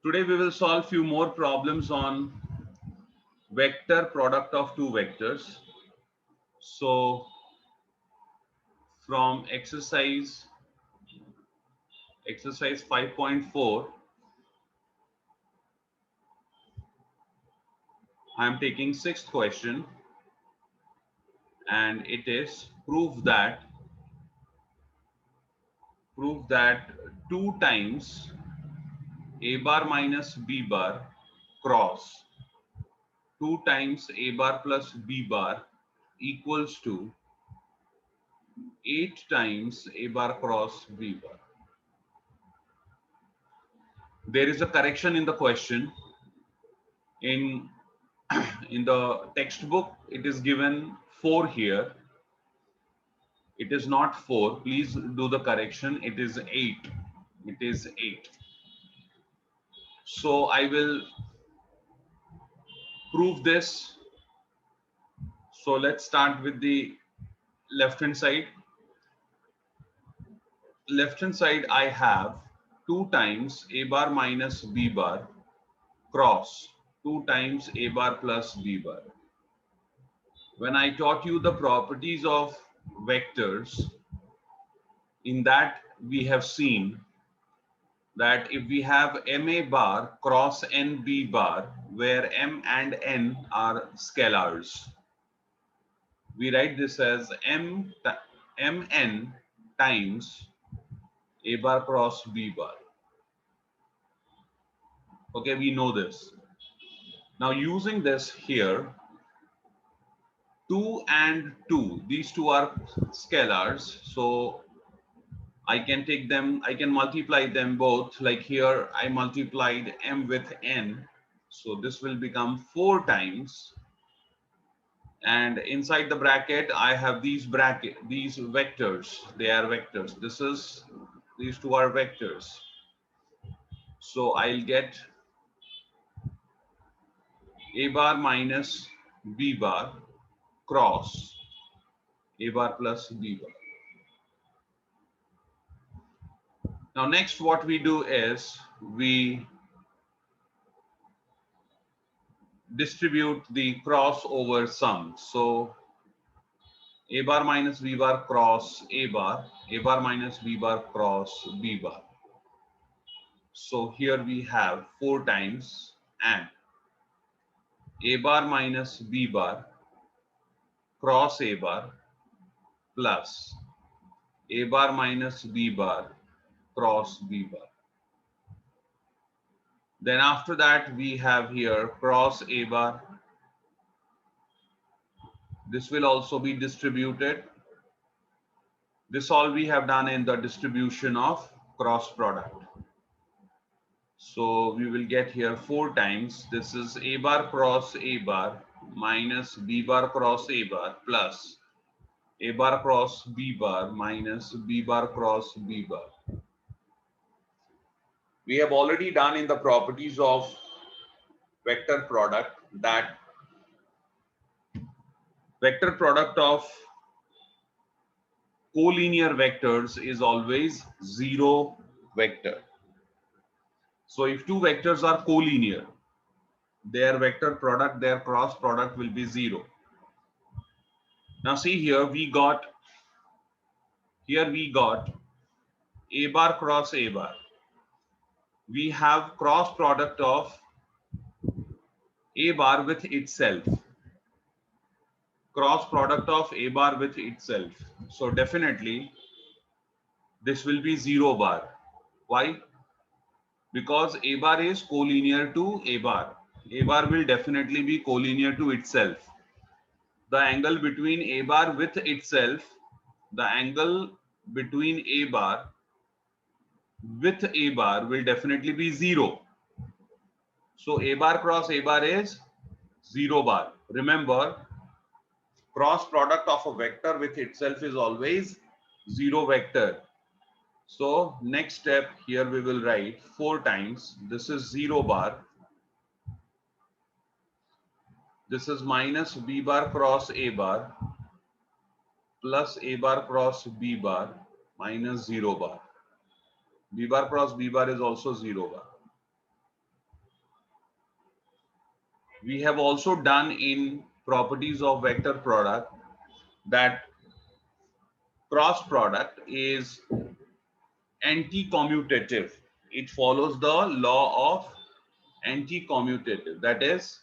Today we will solve few more problems on vector product of two vectors. So from exercise 5.4, I am taking sixth question, and it is prove that 2 times a bar minus b bar cross 2 times a bar plus b bar equals to 8 times a bar cross b bar. There is a correction in the question. In in the textbook it is given 4 here. It is not 4. Please do the correction. It is 8. It is 8. So I will prove this. So let's start with the left hand side. Left hand side I have 2 times a bar minus b bar cross 2 times a bar plus b bar. When I taught you the properties of vectors, in that we have seen that if we have ma bar cross nb bar, where m and n are scalars, we write this as mn times a bar cross b bar. Okay, we know this. Now using this here, 2 and 2, these two are scalars, so I can take them, I can multiply them both. Like here, I multiplied m with n. So this will become 4 times. And inside the bracket, I have these vectors. They are vectors. These two are vectors. So I'll get a bar minus b bar cross a bar plus b bar. Now next what we do is we distribute the crossover sum. So a bar minus b bar cross a bar minus b bar cross b bar. So here we have 4 times, and a bar minus b bar cross a bar plus a bar minus b bar cross b bar. Then after that we have here cross a bar. This will also be distributed. This all we have done in the distribution of cross product. So we will get here 4 times. This is a bar cross a bar minus b bar cross a bar plus a bar cross b bar minus b bar cross b bar. We have already done in the properties of vector product that vector product of collinear vectors is always zero vector. So if two vectors are collinear, their vector product, their cross product will be 0. Now see here, we got a bar cross a bar. We have cross product of a bar with itself. Cross product of a bar with itself. So definitely this will be 0 bar. Why? Because a bar is collinear to a bar. A bar will definitely be collinear to itself. The angle between a bar with itself, the angle between a bar with a bar will definitely be 0. So a bar cross a bar is 0 bar. Remember, cross product of a vector with itself is always 0 vector. So next step here we will write 4 times. This is 0 bar. This is minus b bar cross a bar plus a bar cross b bar minus 0 bar. B bar cross b bar is also 0 bar. We have also done in properties of vector product that cross product is anti-commutative. It follows the law of anti-commutative. That is,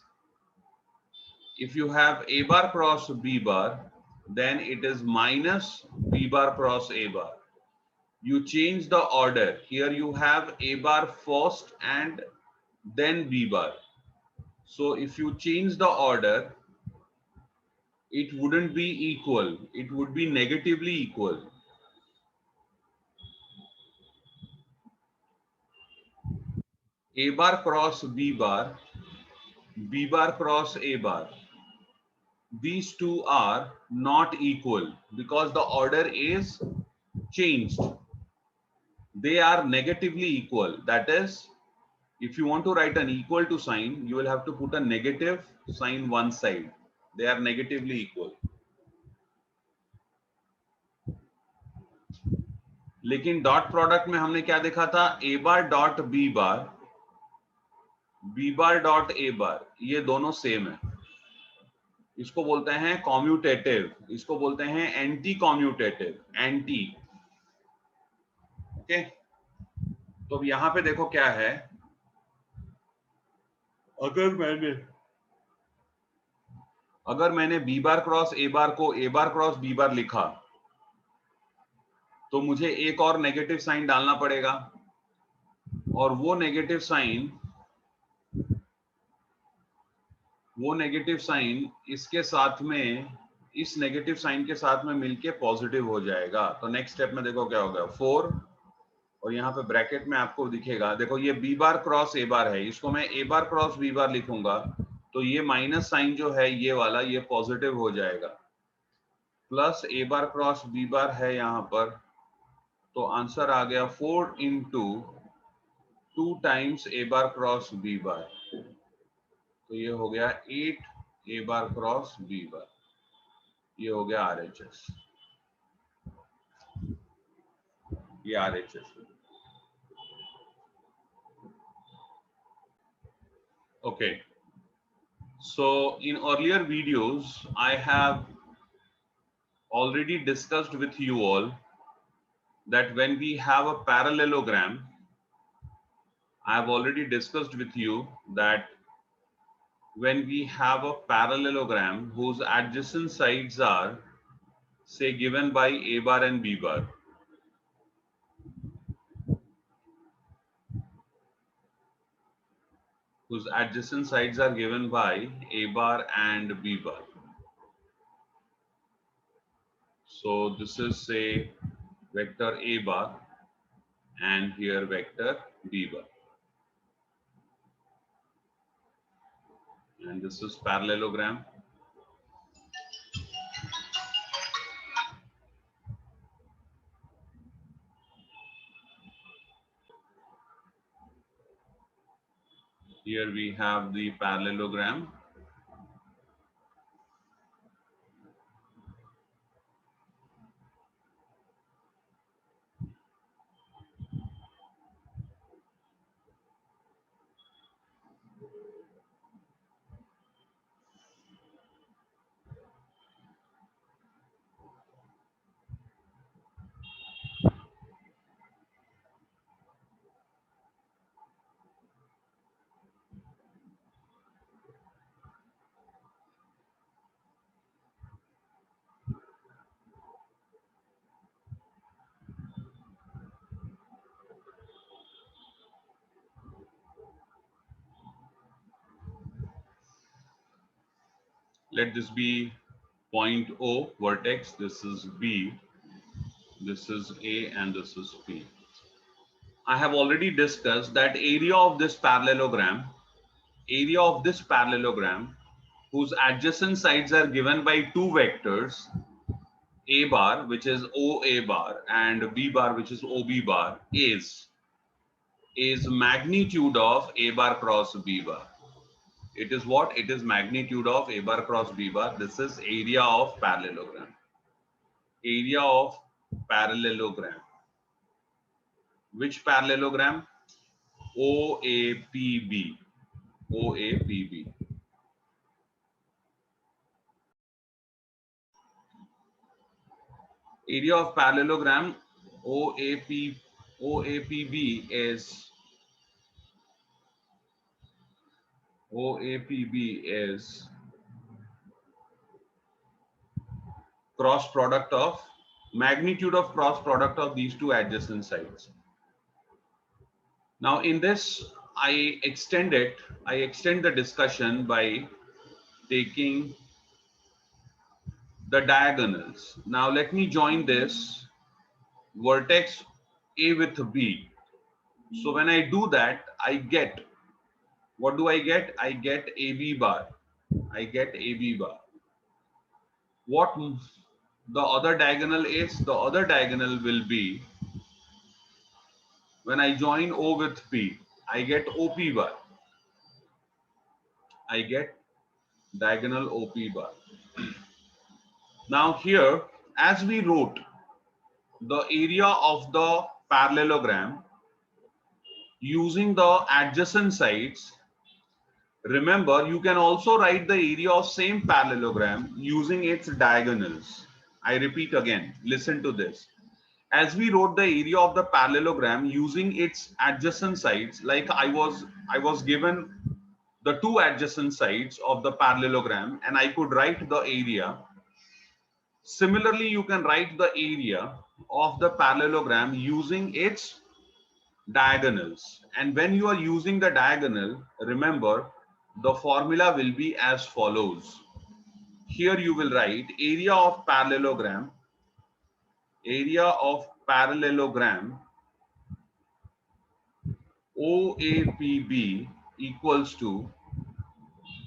if you have A bar cross B bar, then it is minus B bar cross A bar. You change the order. Here you have A bar first and then B bar. So if you change the order, it wouldn't be equal. It would be negatively equal. A bar cross B bar, B bar cross A bar. These two are not equal because the order is changed. They are negatively equal. That is, if you want to write an equal to sign, you will have to put a negative sign one side. They are negatively equal. लेकिन dot product में हमने क्या देखा था? A bar dot B bar, B bar dot A bar, ये दोनों same है. इसको बोलते हैं कॉम्यूटेटिव, इसको बोलते हैं एंटी कॉम्यूटेटिव. एंटी. ओके, तो अब यहां पे देखो क्या है. अगर मैंने बी बार क्रॉस ए बार को ए बार क्रॉस बी बार लिखा, तो मुझे एक और नेगेटिव साइन डालना पड़ेगा, और वो नेगेटिव साइन इसके साथ में, इस नेगेटिव साइन के साथ में मिलके पॉजिटिव हो जाएगा. तो नेक्स्ट स्टेप में देखो क्या होगा. 4, और यहाँ पे ब्रैकेट में आपको दिखेगा, देखो ये बी बार क्रॉस ए बार है, इसको मैं ए बार क्रॉस बी बार लिखूंगा, तो ये माइनस साइन जो है ये वाला, ये पॉजिटिव हो जाएगा. प्लस ए बार क्रॉस बी बार है यहाँ पर, तो आंसर आ गया 4 इंटू 2 टाइम्स ए बार क्रॉस बी बार. तो ये हो गया 8 ए बार क्रॉस बी बार. ये हो गया RHS. ये RHS. Okay. So in earlier videos, I have already discussed with you all that when we have a parallelogram, I have already discussed with you that when we have a parallelogram whose adjacent sides are, say, given by A bar and B bar, whose adjacent sides are given by A bar and B bar. So this is, say, vector A bar and here vector B bar. And this is parallelogram. Here we have the parallelogram. Let this be point O, vertex. This is B, this is A, and this is P. I have already discussed that area of this parallelogram, whose adjacent sides are given by two vectors, A bar, which is OA bar, and B bar, which is OB bar, is magnitude of A bar cross B bar. It is what? It is magnitude of A bar cross B bar. This is area of parallelogram. Area of parallelogram. Which parallelogram? OAPB. OAPB. area of parallelogram OAPB is cross product of magnitude of cross product of these two adjacent sides. Now in this, I extend the discussion by taking the diagonals. Now let me join this vertex A with B. So when I do that, I get, what do I get? I get AB bar. I get AB bar. What the other diagonal is? The other diagonal will be, when I join O with P, I get OP bar. I get diagonal OP bar. Now here, as we wrote the area of the parallelogram using the adjacent sides, remember you can also write the area of same parallelogram using its diagonals. I repeat again, listen to this. As we wrote the area of the parallelogram using its adjacent sides, like I was given the two adjacent sides of the parallelogram and I could write the area. Similarly, you can write the area of the parallelogram using its diagonals. And when you are using the diagonal, remember the formula will be as follows. Here you will write area of parallelogram OAPB equals to,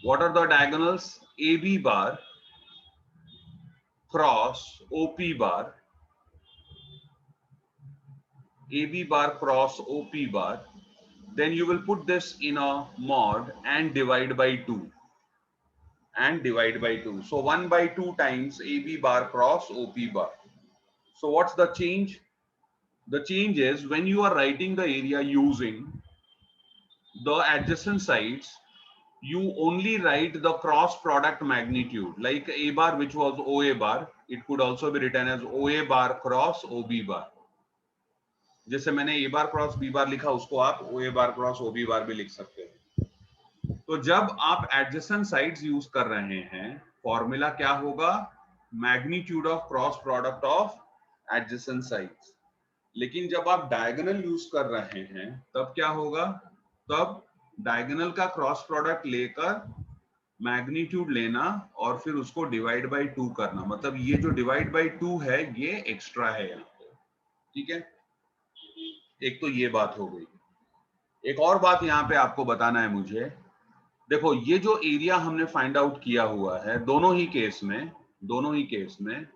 what are the diagonals? AB bar cross OP bar, AB bar cross OP bar. Then you will put this in a mod and divide by 2. So 1 by 2 times AB bar cross OP bar. So what's the change? The change is when you are writing the area using the adjacent sides, you only write the cross product magnitude, like A bar, which was OA bar. It could also be written as OA bar cross OB bar. जैसे मैंने A bar cross B बार लिखा, उसको आप OA बार cross OB बार भी लिख सकते हो. तो जब आप एडजेसेंट साइड्स यूज कर रहे हैं, फॉर्मूला क्या होगा? Magnitude of cross product of adjacent sides. लेकिन जब आप डायगोनल यूज कर रहे हैं, तब क्या होगा? तब डायगोनल का क्रॉस प्रोडक्ट लेकर मैग्नीट्यूड लेना और फिर उसको डिवाइड बाय 2 करना. मतलब ये जो डिवाइड बाय 2 है, ये एक्स्ट्रा है यहाँ पे. ठीक है, एक तो ये बात हो गई. एक और बात यहाँ पे आपको बताना है मुझे. देखो, ये जो एरिया हमने फाइंड आउट किया हुआ है, दोनों ही केस में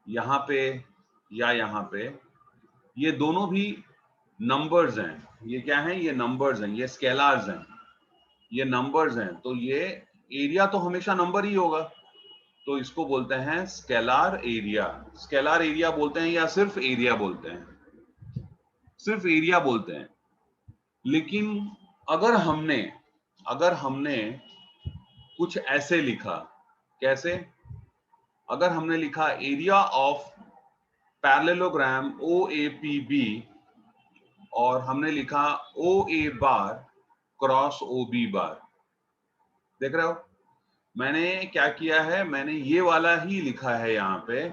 यहाँ पे या यहाँ पे, ये दोनों भी नंबर्स हैं. ये क्या है? ये नंबर्स हैं, ये स्केलर्स हैं, ये नंबर्स हैं. तो ये एरिया तो हमेशा नंबर ही होगा, तो इसको बोलते हैं स्केलर एरिया. स्केलर एरिया बोलते हैं या सिर्फ एरिया बोलते हैं? सिर्फ एरिया बोलते हैं. लेकिन अगर हमने कुछ ऐसे लिखा, कैसे? अगर हमने लिखा एरिया ऑफ पैरेललोग्राम OAPB और हमने लिखा OA बार क्रॉस OB बार, देख रहे हो मैंने क्या किया है? मैंने ये वाला ही लिखा है यहाँ पे,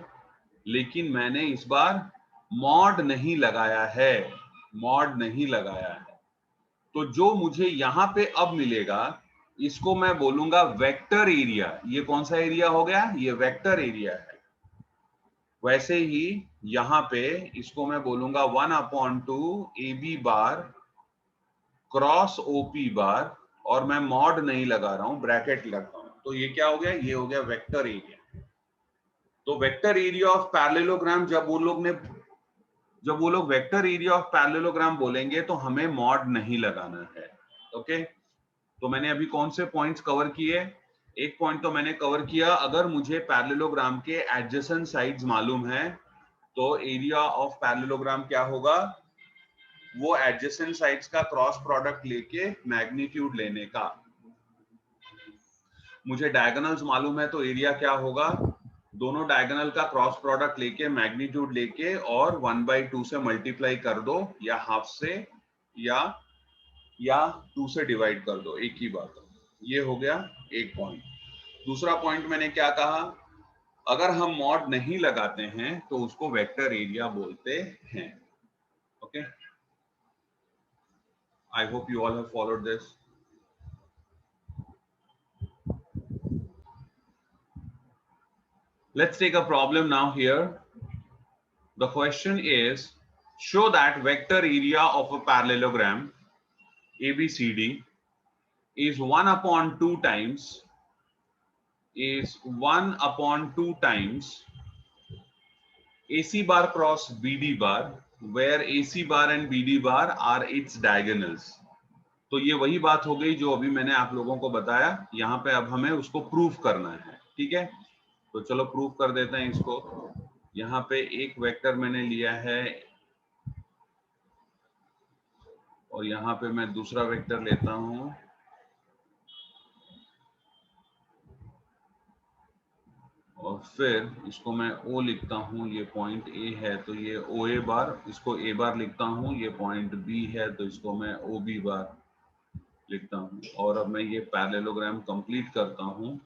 लेकिन मैंने इस बार मॉड नहीं लगाया है. तो जो मुझे यहाँ पे अब मिलेगा, इसको मैं बोलूंगा वेक्टर एरिया. ये कौन सा एरिया हो गया? ये वेक्टर एरिया है. वैसे ही यहाँ पे इसको मैं बोलूंगा 1/2 AB बार क्रॉस OP बार, और मैं मॉड नहीं लगा रहा हूं, ब्रैकेट लगा हूं. तो ये क्या हो गया? ये हो गया वेक्टर एरिया. तो वेक्टर एरिया ऑफ पैरेललोग्राम जब वो लोग वेक्टर एरिया ऑफ पैरेललोग्राम बोलेंगे, तो हमें मॉड नहीं लगाना है. ओके, तो मैंने अभी कौन से पॉइंट्स कवर किए? एक पॉइंट तो मैंने कवर किया, अगर मुझे पैरेललोग्राम के एडजेसेंट साइड्स मालूम है, तो एरिया ऑफ पैरेललोग्राम क्या होगा? वो एडजेसेंट साइड्स का क्रॉस प्रोडक्ट लेके मैग्नीट्यूड लेने का. मुझे डायगोनल्स मालूम है तो एरिया क्या होगा, दोनों डायगोनल का क्रॉस प्रोडक्ट लेके मैग्नीट्यूड लेके और 1/2 से मल्टीप्लाई कर दो, या हाफ से या 2 से डिवाइड कर दो, एक ही बात। ये हो गया एक पॉइंट। दूसरा पॉइंट मैंने क्या कहा, अगर हम मॉड नहीं लगाते हैं तो उसको वेक्टर एरिया बोलते हैं। Okay, I hope you all have followed this. Let's take a problem now here. The question is, show that vector area of a parallelogram ABCD is 1 upon 2 times AC bar cross BD bar, where AC bar and BD bar are its diagonals. तो ये वही बात हो गई जो अभी मैंने आप लोगों को बताया। यहाँ पे अब हमें उसको प्रूफ करना है, ठीक है। तो चलो प्रूफ कर देते हैं इसको। यहाँ पे एक वेक्टर मैंने लिया है और यहाँ पे मैं दूसरा वेक्टर लेता हूं, और फिर इसको मैं O लिखता हूं, ये पॉइंट A है तो ये OA बार, इसको A बार लिखता हूं, ये पॉइंट B है तो इसको मैं OB बार लिखता हूं। और अब मैं ये पैरेललोग्राम कंप्लीट करता हूं।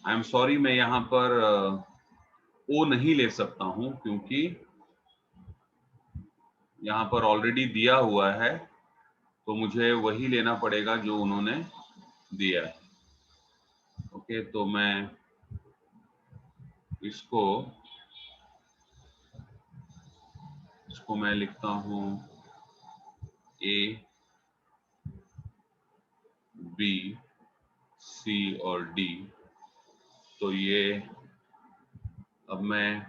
आई एम सॉरी, मैं यहाँ पर O नहीं ले सकता हूं क्योंकि यहाँ पर ऑलरेडी दिया हुआ है, तो मुझे वही लेना पड़ेगा जो उन्होंने दिया है। ओके, तो मैं इसको मैं लिखता हूं A, B, C और D। तो ये अब मैं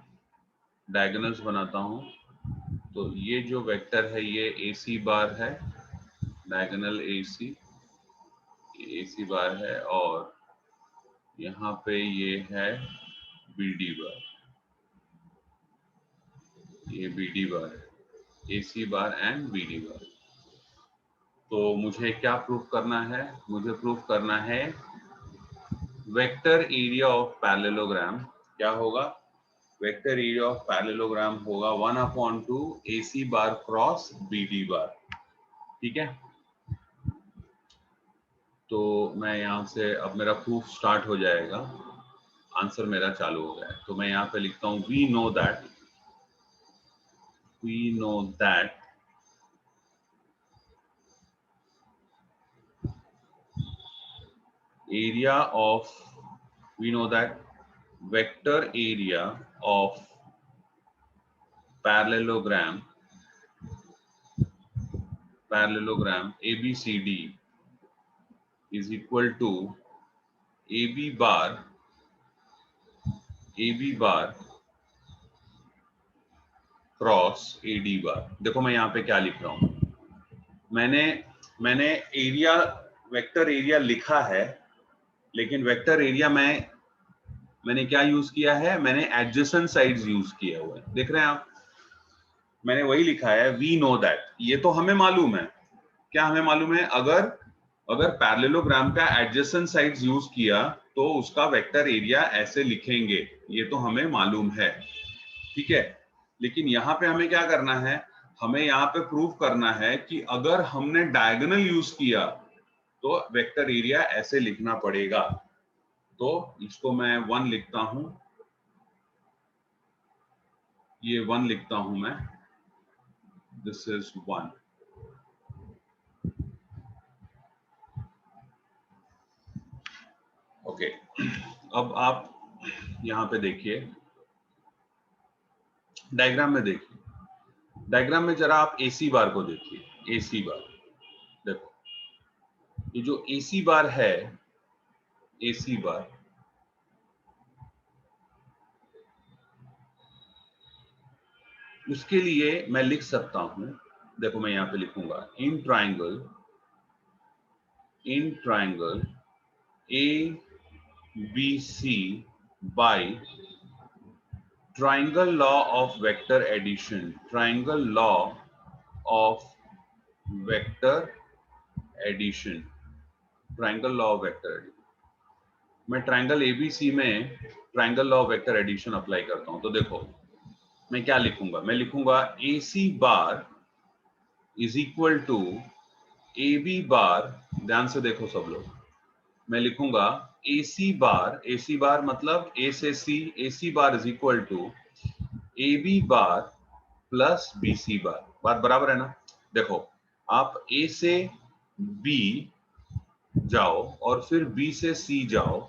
डायगोनल्स बनाता हूं। तो ये जो वेक्टर है ये AC बार है, डायगोनल AC बार है, और यहाँ पे ये है BD बार, ये BD बार है, AC बार एंड BD बार। तो मुझे क्या प्रूफ करना है, मुझे प्रूफ करना है वेक्टर एरिया ऑफ पैरेललोग्राम। क्या होगा, वेक्टर एरिया ऑफ पैरेललोग्राम होगा 1/2 AC बार क्रॉस BD बार, ठीक है। तो मैं यहाँ से अब मेरा प्रूफ स्टार्ट हो जाएगा, आंसर मेरा चालू हो गया है। तो मैं यहाँ पे लिखता हूँ we know that area of we know that vector area of parallelogram ABCD is equal to AB bar cross AD बार। देखो मैं यहाँ पे क्या लिख रहा हूं, मैंने एरिया, वेक्टर एरिया लिखा है, लेकिन वेक्टर एरिया मैंने क्या यूज किया है, मैंने एडजेसेंट साइड्स यूज किया हुआ है। देख रहे हैं आप, मैंने वही लिखा है वी नो दैट। ये तो हमें मालूम है, क्या हमें मालूम है, अगर पैरेललोग्राम का एडजेसेंट साइड्स यूज किया तो उसका वेक्टर एरिया ऐसे लिखेंगे, ये तो हमें मालूम है, ठीक है। लेकिन यहाँ पे हमें क्या करना है, हमें यहाँ पे प्रूव करना है कि अगर हमने डायगोनल यूज किया तो वेक्टर एरिया ऐसे लिखना पड़ेगा। तो इसको मैं 1 लिखता हूं, ये 1 लिखता हूं मैं, दिस इज 1। ओके, अब आप यहां पे देखिए, डायग्राम में देखिए, डायग्राम में जरा आप AC बार को देखिए, AC बार देखो, ये जो AC बार है, AC बार, उसके लिए मैं लिख सकता हूं, देखो मैं यहां पे लिखूंगा in triangle ABC by triangle law of vector addition, triangle law of vector addition, triangle law of vector addition। मैं ट्राइंगल ABC में triangle law of vector addition apply करता हूं, तो देखो मैं क्या लिखूंगा, मैं लिखूंगा AC bar is equal to AB bar, ध्यान से देखो सब लोग, मैं लिखूंगा AC बार मतलब A से C, AC bar is equal to AB bar plus BC bar. बात बराबर है ना? देखो आप A से B जाओ और फिर B से C जाओ,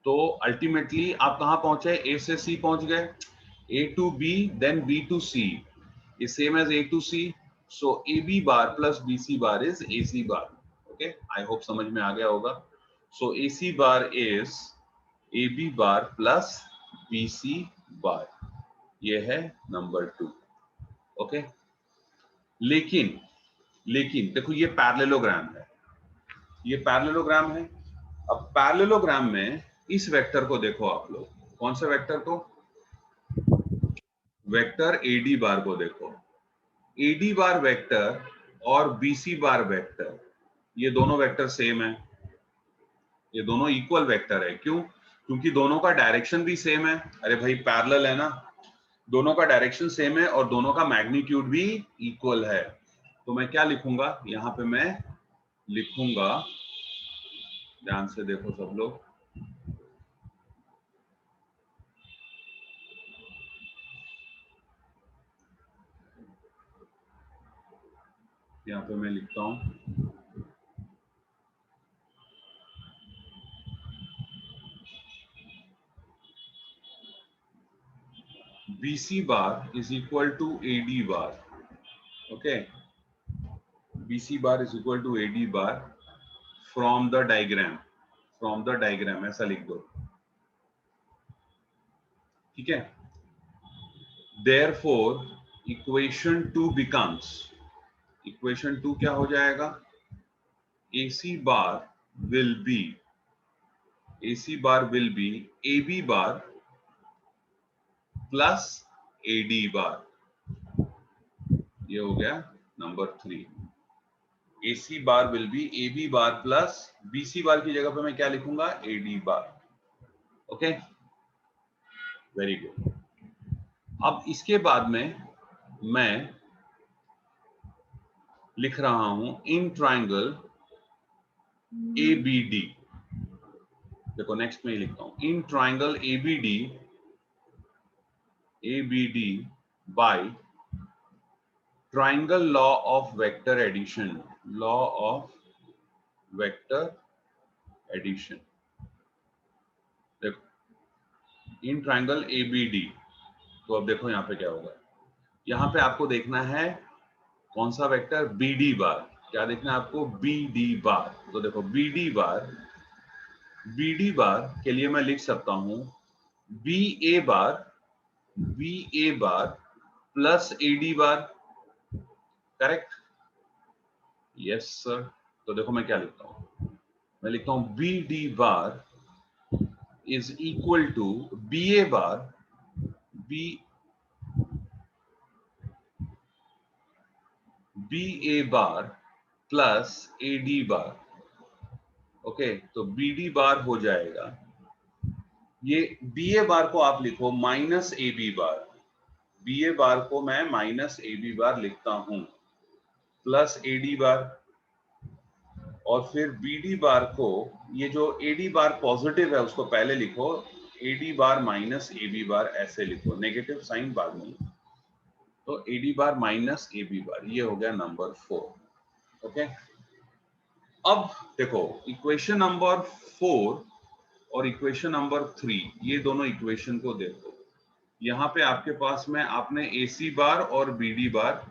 तो अल्टीमेटली आप कहां पहुंचे? A से C पहुंच गए। A to B then B to C is same as A to C, so AB bar plus BC bar is AC bar। okay, I hope समझ में आ गया होगा। so AC bar is AB bar plus BC bar, ये है number 2। Okay, लेकिन देखो ये parallelogram है, ये पैरेललोग्राम है। अब पैरेललोग्राम में इस वेक्टर को देखो आप लोग, कौन से वेक्टर को? वेक्टर AD बार को देखो। AD बार वेक्टर और BC बार वेक्टर, ये दोनों वेक्टर सेम है, ये दोनों इक्वल वेक्टर है। क्यों? क्योंकि दोनों का डायरेक्शन भी सेम है। अरे भाई पैरेलल है ना, दोनों का डायरेक्शन सेम है और दोनों का मैग्नीट्यूड भी इक्वल है। तो मैं क्या लिखूंगा यहां पे? मैं लिखूंगा, ध्यान से देखो सब लोग, यहां पे मैं लिखता हूं BC bar is equal to AD bar. Okay, BC bar is equal to AD bar from the diagram, ऐसा लिख दो, ठीक है। देयरफॉर इक्वेशन 2 बिकम्स, इक्वेशन 2 क्या हो जाएगा? AC bar will be AB bar plus AD bar, ये हो गया number 3। AC bar will be AB bar plus BC bar की जगह पे मैं क्या लिखूंगा? AD bar. Okay, very good. अब इसके बाद में मैं लिख रहा हूं इन ट्राइंगल ABD। देखो नेक्स्ट में ही लिखता हूं in triangle ABD by triangle law of vector addition, law of vector addition. देखो इन ट्राइंगल ABD, तो अब देखो यहां पे क्या होगा, यहां पे आपको देखना है कौन सा वेक्टर? BD बार। क्या देखना है आपको? BD बार। तो देखो BD बार के लिए मैं लिख सकता हूं BA बार प्लस AD बार, करेक्ट? Yes sir. तो देखो मैं क्या लिखता हूं, मैं लिखता हूं BD bar is equal to BA bar BA bar plus AD bar. Okay, तो BD बार हो जाएगा, ये BA बार को आप लिखो minus AB bar, BA bar को मैं माइनस AB बार लिखता हूं प्लस AD बार, और फिर BD बार को, ये जो AD बार पॉजिटिव है उसको पहले लिखो, AD बार माइनस AB बार ऐसे लिखो, नेगेटिव साइन बाद में। तो AD बार माइनस AB बार, ये हो गया नंबर 4। ओके, अब देखो इक्वेशन नंबर 4 और इक्वेशन नंबर 3, ये दोनों इक्वेशन को देखो। यहाँ पे आपके पास में आपने AC बार और BD बार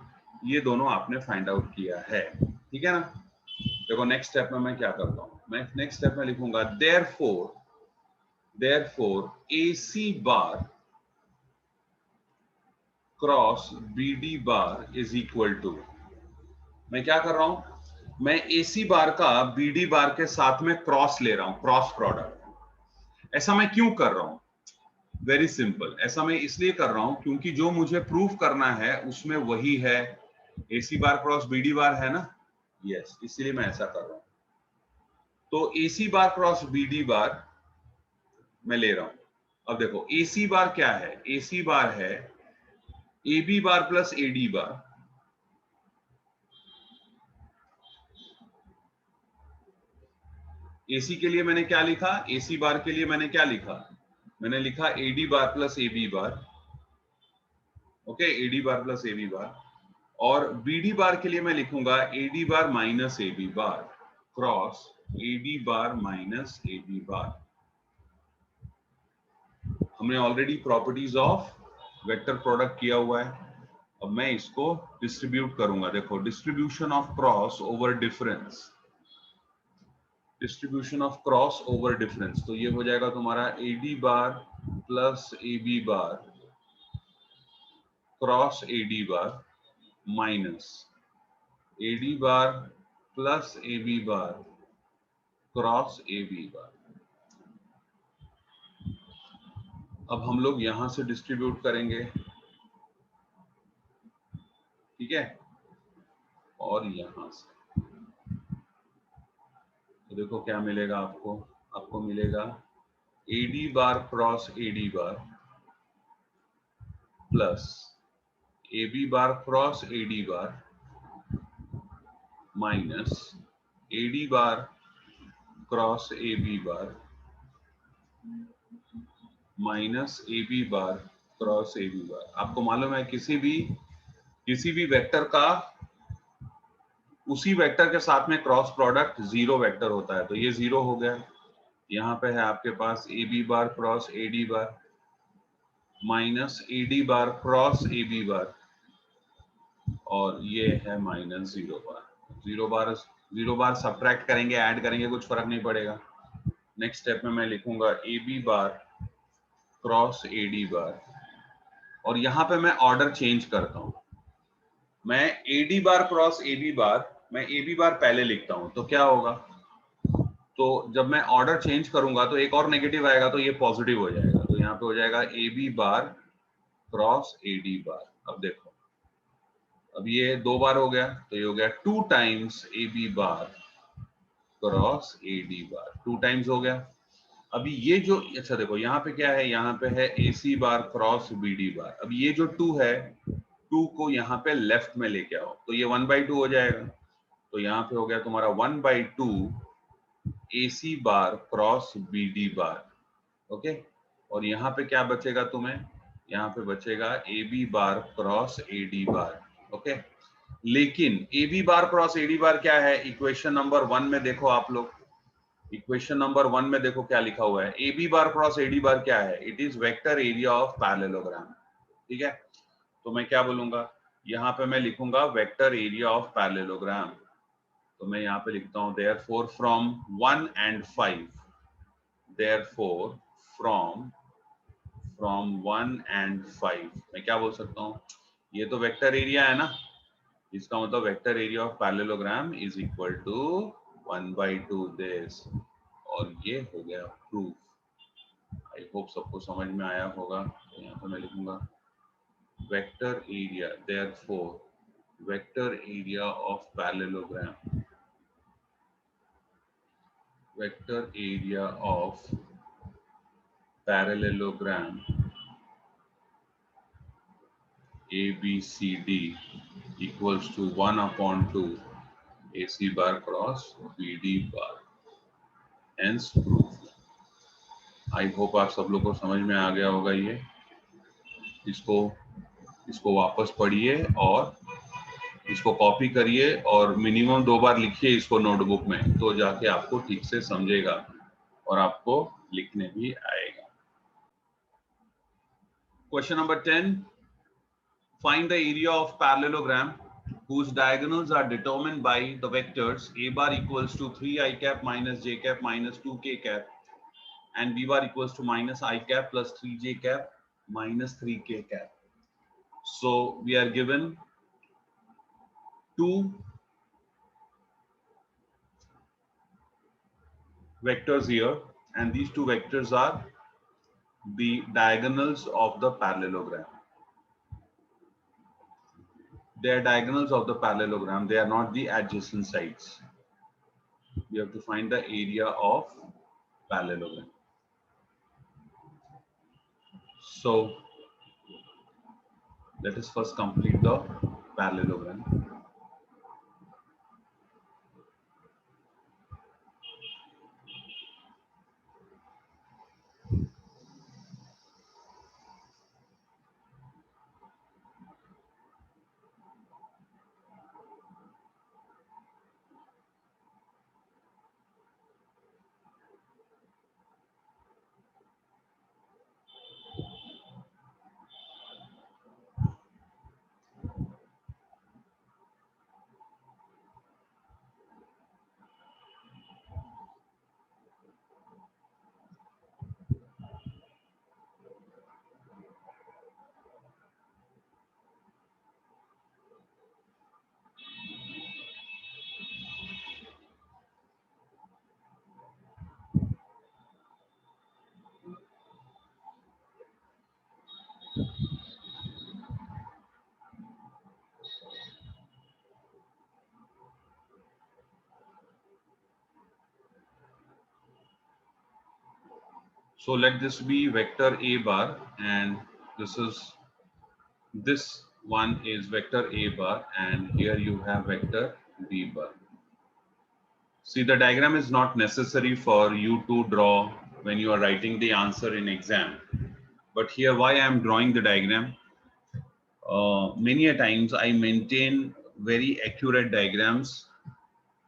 ये दोनों आपने फाइंड आउट किया है, ठीक है ना। देखो नेक्स्ट स्टेप में मैं क्या करता हूँ, मैं नेक्स्ट स्टेप में लिखूंगा therefore AC bar cross BD bar is equal to, मैं क्या कर रहा हूं, मैं AC बार का BD बार के साथ में क्रॉस ले रहा हूं, क्रॉस प्रोडक्ट। ऐसा मैं क्यों कर रहा हूं, वेरी सिंपल, ऐसा मैं इसलिए कर रहा हूं क्योंकि जो मुझे प्रूफ करना है उसमें वही है, AC बार क्रॉस BD बार है ना, यस, इसलिए मैं ऐसा कर रहा हूं। तो AC बार क्रॉस BD बार मैं ले रहा हूं। अब देखो AC बार क्या है, AC बार है AB बार प्लस AD बार, AC के लिए मैंने क्या लिखा, AC बार के लिए मैंने क्या लिखा, मैंने लिखा AD बार प्लस AB बार, ओके, AD बार प्लस AB बार। और BD बार के लिए मैं लिखूंगा AD बार माइनस AB बार क्रॉस AD बार माइनस AB बार। हमने already properties of vector product किया हुआ है। अब मैं इसको डिस्ट्रीब्यूट करूंगा, देखो distribution of cross over difference, distribution of cross over difference, तो ये हो जाएगा तुम्हारा AD बार प्लस AB बार क्रॉस AD बार माइनस AD बार प्लस AB बार क्रॉस AB बार। अब हम लोग यहां से डिस्ट्रीब्यूट करेंगे, ठीक है, और यहां से तो देखो क्या मिलेगा आपको, आपको मिलेगा AD बार क्रॉस AD बार प्लस AB बार क्रॉस AD बार माइनस AD बार क्रॉस AB बार माइनस AB बार क्रॉस AB बार। आपको मालूम है किसी भी वेक्टर का उसी वेक्टर के साथ में क्रॉस प्रोडक्ट जीरो वेक्टर होता है, तो ये जीरो हो गया। यहाँ पे है आपके पास AB बार क्रॉस AD बार माइनस AD बार क्रॉस AB बार, और ये है माइनस जीरो बार सब्ट्रैक्ट करेंगे, ऐड करेंगे, कुछ फर्क नहीं पड़ेगा। नेक्स्ट स्टेप में मैं लिखूंगा AB बार क्रॉस AD बार, और यहाँ पे मैं ऑर्डर चेंज करता हूँ, मैं AD बार क्रॉस AB बार, मैं AB बार पहले लिखता हूँ, तो क्या होगा, तो जब मैं ऑर्डर चेंज करूंगा तो एक और नेगेटिव आएगा तो ये पॉजिटिव हो जाएगा, तो यहाँ पे हो जाएगा AB बार क्रॉस AD बार। अब देखो, अब ये 2 बार हो गया, तो ये हो गया 2 टाइम्स AB बार क्रॉस AD बार, 2 टाइम्स हो गया। अभी ये जो, अच्छा देखो यहाँ पे क्या है, यहाँ पे है AC बार क्रॉस BD बार। अब ये जो 2 है, 2 को यहाँ पे लेफ्ट में लेके आओ, तो ये 1/2 हो जाएगा, तो यहाँ पे हो गया तुम्हारा 1/2 AC बार क्रॉस BD बार, ओके। और यहाँ पे क्या बचेगा तुम्हें, यहाँ पे बचेगा AB बार क्रॉस AD बार, ओके। लेकिन AB बार क्रॉस AD बार क्या है, इक्वेशन नंबर 1 में देखो आप लोग, इक्वेशन नंबर 1 में देखो क्या लिखा हुआ है, AB बार क्रॉस AD बार क्या है, it is vector area of parallelogram, ठीक है। तो मैं क्या बोलूंगा, यहाँ पे मैं लिखूंगा वेक्टर एरिया ऑफ पैरेललोग्राम, तो मैं यहाँ पे लिखता हूँ therefore from 1 and 5, therefore from 1 and 5, मैं क्या बोल सकता हूँ, ये तो वेक्टर एरिया है ना, इसका मतलब vector area of parallelogram is equal to 1/2 this, और ये हो गया प्रूफ। आई होप सबको समझ में आया होगा। तो यहाँ पे मैं लिखूंगा vector area, therefore vector area of parallelogram, vector area of parallelogram ABCD equals to 1/2 AC bar cross BD bar, hence proof। I hope आप सब लोग को समझ में आ गया होगा ये, इसको इसको वापस पढ़िए और इसको कॉपी करिए और मिनिमम 2 बार लिखिए इसको नोटबुक में, तो जाके आपको ठीक से समझेगा और आपको लिखने भी आएगा। Question number 10, find the area of parallelogram whose diagonals are determined by the vectors a bar equals to 3 I cap minus j cap minus 2k cap and b bar equals to minus I cap plus 3j cap minus 3k cap. So we are given two vectors here, and these two vectors are the diagonals of the parallelogram. They are diagonals of the parallelogram. They are not the adjacent sides. We have to find the area of parallelogram. So let us first complete the parallelogram. So let this be vector a bar, and this one is vector a bar, and here you have vector b bar. See, the diagram is not necessary for you to draw when you are writing the answer in exam. But here, why I am drawing the diagram? Many a times I maintain very accurate diagrams.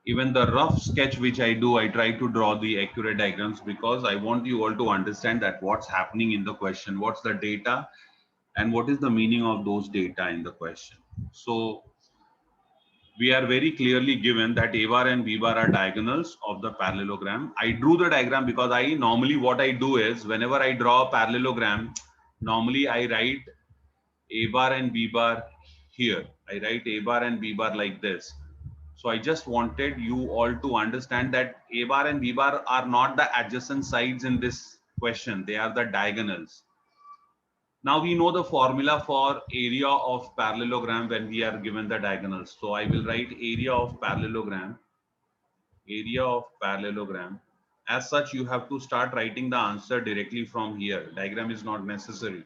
Even the rough sketch which I do, I try to draw the accurate diagrams because I want you all to understand that what's happening in the question, what's the data, and what is the meaning of those data in the question. So we are very clearly given that A bar and B bar are diagonals of the parallelogram. I drew the diagram because I normally what I do is whenever I draw a parallelogram, normally I write A bar and B bar here. I write A bar and B bar like this. So I just wanted you all to understand that A bar and B bar are not the adjacent sides in this question. They are the diagonals. Now we know the formula for area of parallelogram when we are given the diagonals. So I will write area of parallelogram. Area of parallelogram. As such, you have to start writing the answer directly from here. Diagram is not necessary.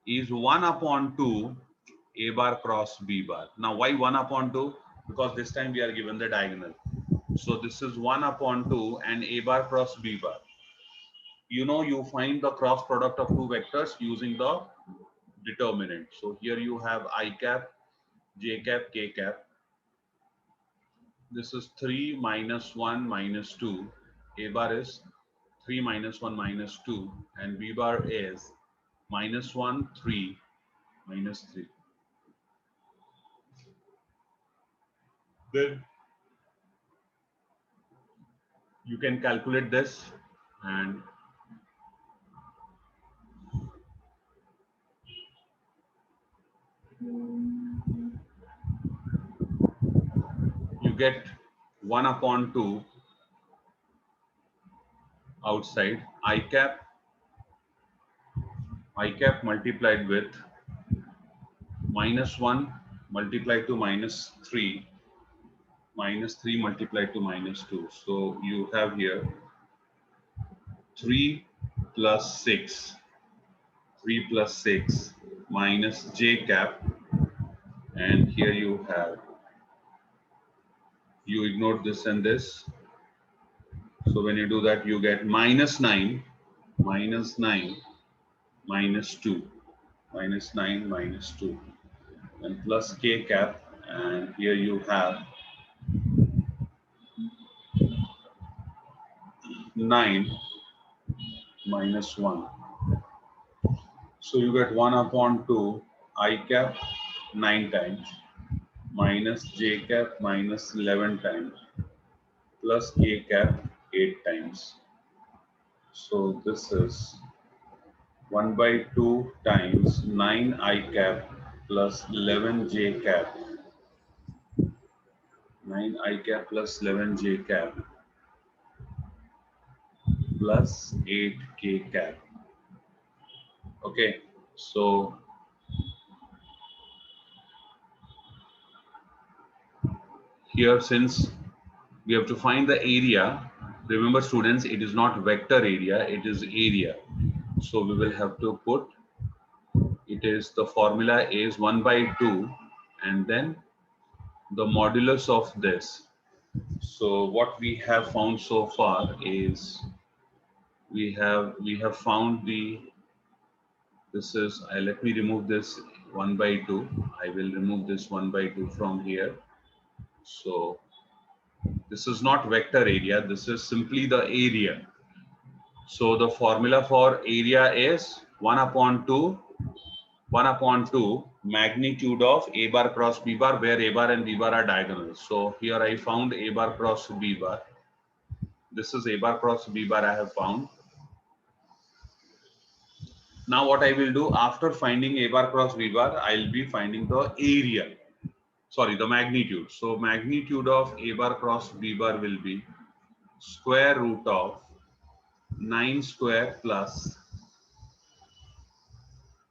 Is 1 upon 2 A bar cross B bar. Now why 1 upon 2? Because this time we are given the diagonal. So this is 1 upon 2 and A bar cross B bar. You know, you find the cross product of two vectors using the determinant. So here you have I cap, J cap, K cap. This is 3 minus 1 minus 2. A bar is 3 minus 1 minus 2 and B bar is minus 1, 3 minus 3. Then you can calculate this and you get 1 upon 2 outside I cap multiplied with minus 1 multiplied to minus 3 multiplied to minus 2. So you have here 3 plus 6 minus j cap, and here you have, you ignore this and this. So when you do that, you get minus 9 minus 2. minus 9 minus 2 and plus k cap, and here you have 9 minus 1. So you get 1 upon 2 I cap 9 times minus j cap minus 11 times plus k cap 8 times. So this is 1 by 2 times 9 I cap plus 11 j cap, 9 I cap plus 11 j cap plus 8 k cap. Okay, so here, since we have to find the area, remember students, it is not vector area, it is area. So we will have to put, it is, the formula is 1 by 2 and then the modulus of this. So what we have found so far is we have found the, this is, let me remove this 1 by 2. I will remove this 1 by 2 from here. So this is not vector area, this is simply the area. So the formula for area is 1 upon 2 magnitude of A bar cross B bar, where A bar and B bar are diagonals. So here I found A bar cross B bar. This is A bar cross B bar I have found. Now what I will do, after finding A bar cross B bar, I'll be finding the area. Sorry, the magnitude. So magnitude of A bar cross B bar will be square root of 9 square plus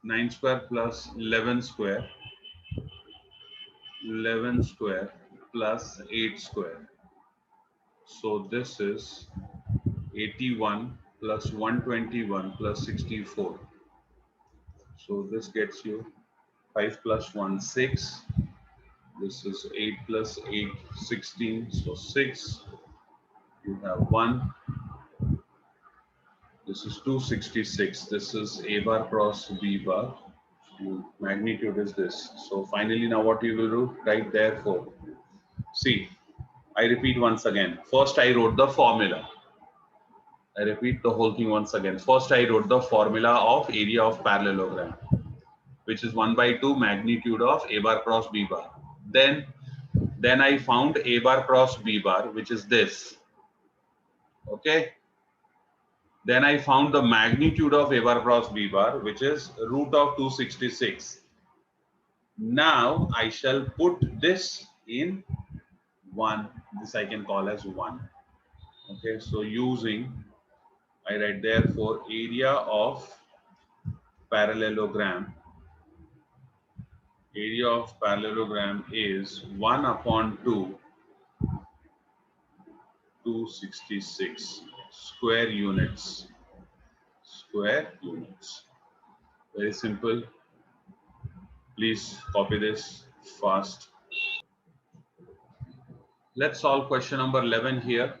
9 square plus 11 square, 11 square plus 8 square. So this is 81 plus 121 plus 64. So this gets you 5 plus 1, 6. This is 8 plus 8, 16. So 6. You have 1. This is 266. This is A bar cross B bar. Magnitude is this. So finally, now what you will do? Write therefore. See, I repeat once again. First, I wrote the formula. I repeat the whole thing once again. First, I wrote the formula of area of parallelogram, which is 1 by 2 magnitude of A bar cross B bar. Then I found A bar cross B bar, which is this. Okay. Then I found the magnitude of A bar cross B bar, which is root of 266. Now I shall put this in 1. This I can call as 1. Okay. So using, I write therefore area of parallelogram. Area of parallelogram is 1 upon 2, 266 square units. Square units. Very simple. Please copy this fast. Let's solve question number 11 here.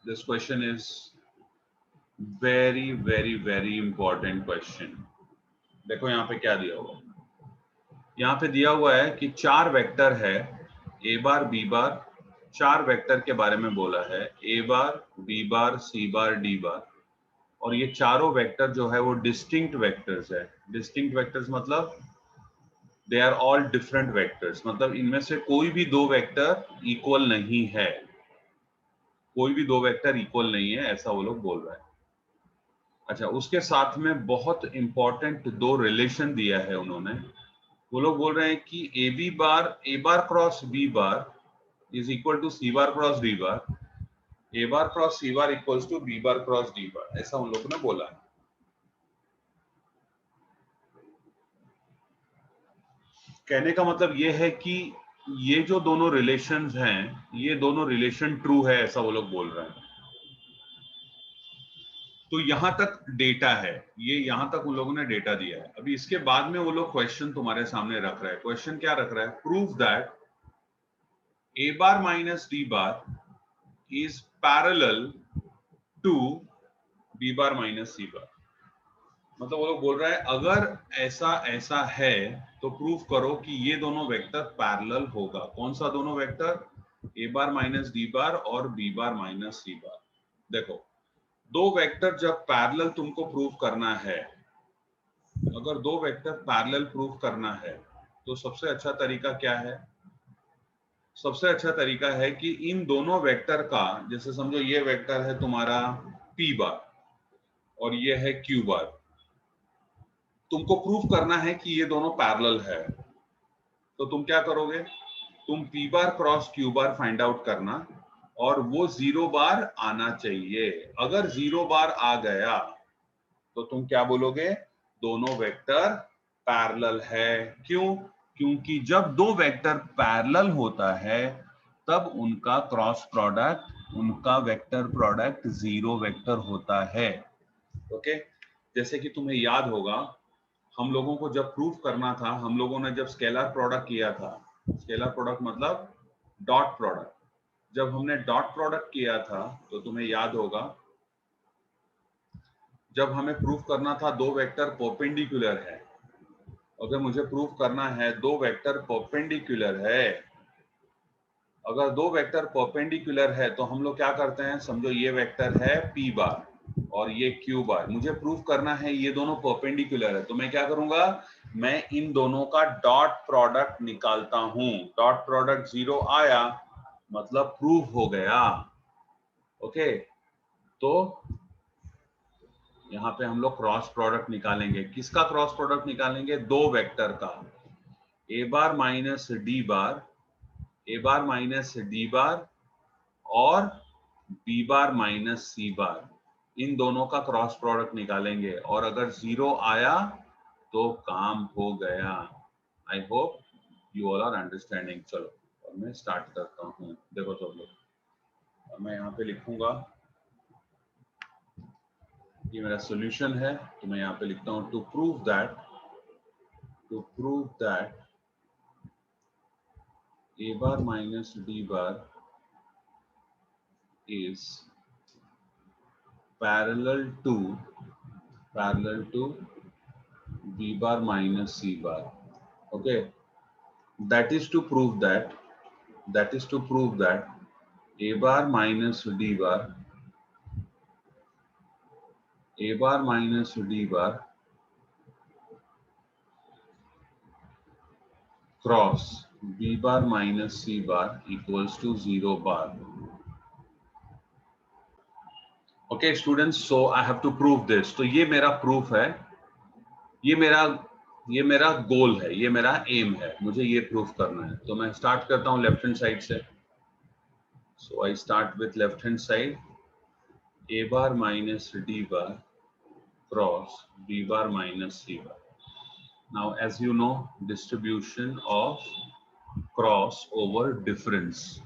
This question is very, very, very important question. देखो यहाँ पे क्या दिया हुआ है. यहाँ पे दिया हुआ है कि 4 वेक्टर है, ए बार बी बार, 4 वेक्टर के बारे में बोला है, ए बार बी बार सी बार डी बार, और ये चारों वेक्टर जो है वो डिस्टिंक्ट वेक्टर्स है. डिस्टिंक्ट वेक्टर्स मतलब they are all different vectors, मतलब इनमें से कोई भी 2 वेक्टर इक्वल नहीं है, कोई भी 2 वेक्टर इक्वल नहीं है, ऐसा वो लोग बोल रहे हैं. अच्छा, उसके साथ में बहुत इंपॉर्टेंट 2 रिलेशन दिया है उन्होंने. वो लोग बोल रहे हैं कि A bar cross B bar is equal to C bar cross D bar, A bar cross C bar equals to B bar cross D bar, ऐसा उन लोगों ने बोला है. कहने का मतलब ये है कि ये जो दोनों रिलेशंस हैं, ये दोनों रिलेशन ट्रू है, ऐसा वो लोग बोल रहे हैं. तो यहां तक डेटा है, ये यहां तक उन लोगों ने डेटा दिया है. अभी इसके बाद में वो लोग क्वेश्चन तुम्हारे सामने रख रहा है. क्वेश्चन क्या रख रहा है? Prove that A bar minus D bar is parallel to B bar minus C bar. मतलब वो लोग बोल रहा है अगर ऐसा ऐसा है तो प्रूव करो कि ये दोनों वेक्टर पैरेलल होगा। कौन सा दोनों वेक्टर? ए बार माइनस डी बार और बी बार माइनस सी बार। देखो, दो वेक्टर जब पैरेलल तुमको प्रूव करना है, अगर दो वेक्टर पैरेलल प्रूव करना है तो सबसे अच्छा तरीका क्या है? सबसे अच्छा तरीका है कि इन दोनों वेक्टर का, जैसे समझो ये वेक्टर है तुम्हारा p बार और ये है q बार, तुमको प्रूव करना है कि ये दोनों पैरेलल है, तो तुम क्या करोगे? तुम p बार क्रॉस q बार फाइंड आउट करना और वो 0 बार आना चाहिए। अगर 0 बार आ गया तो तुम क्या बोलोगे? दोनों वेक्टर पैरेलल है। क्यों? क्योंकि जब दो वेक्टर पैरेलल होता है तब उनका क्रॉस प्रोडक्ट, उनका वेक्टर प्रोडक्ट 0 वेक्टर होता है। ओके, जैसे कि तुम्हें याद होगा, हम लोगों को जब प्रूफ करना था, हम लोगों ने जब स्केलर प्रोडक्ट किया था, स्केलर प्रोडक्ट मतलब डॉट प्रोडक्ट, जब हमने डॉट प्रोडक्ट किया था तो तुम्हें याद होगा, जब हमें प्रूफ करना था दो वेक्टर परपेंडिकुलर है, अगर मुझे प्रूफ करना है दो वेक्टर परपेंडिकुलर है, अगर दो वेक्टर परपेंडिकुलर है तो हम लोग क्या करते हैं? समझो ये वेक्टर है p बार और ये q बार, मुझे प्रूफ करना है ये दोनों परपेंडिकुलर है, तो मैं क्या करूंगा? मैं इन दोनों का डॉट प्रोडक्ट निकालता हूं। डॉट प्रोडक्ट 0 आया मतलब प्रूफ हो गया। ओके, तो यहाँ पे हम लोग क्रॉस प्रोडक्ट निकालेंगे। किसका क्रॉस प्रोडक्ट निकालेंगे? दो वेक्टर का, ए bar minus D bar, A bar minus D बार और बी बार माइनस सी बार, इन दोनों का क्रॉस प्रोडक्ट निकालेंगे और अगर 0 आया तो काम हो गया। I hope you all are understanding. चलो और मैं स्टार्ट करता हूँ। देखो सब लोग, मैं यहाँ पे लिखूंगा, ये मेरा सॉल्यूशन है, तो मैं यहाँ पे लिखता हूँ to prove that a bar minus d bar is parallel to b bar minus c bar. Okay, that is to prove that a bar minus d bar cross b bar minus c bar equals to 0 bar. Okay students, so I have to prove this. तो ये मेरा proof है, ये मेरा गोल है, ये मेरा M है, मुझे ये प्रूफ करना है। तो मैं स्टार्ट करता हूँ लेफ्ट हैंड साइड से। So I start with left hand side, A bar minus D bar cross B bar minus C bar. Now as you know, distribution of cross over difference,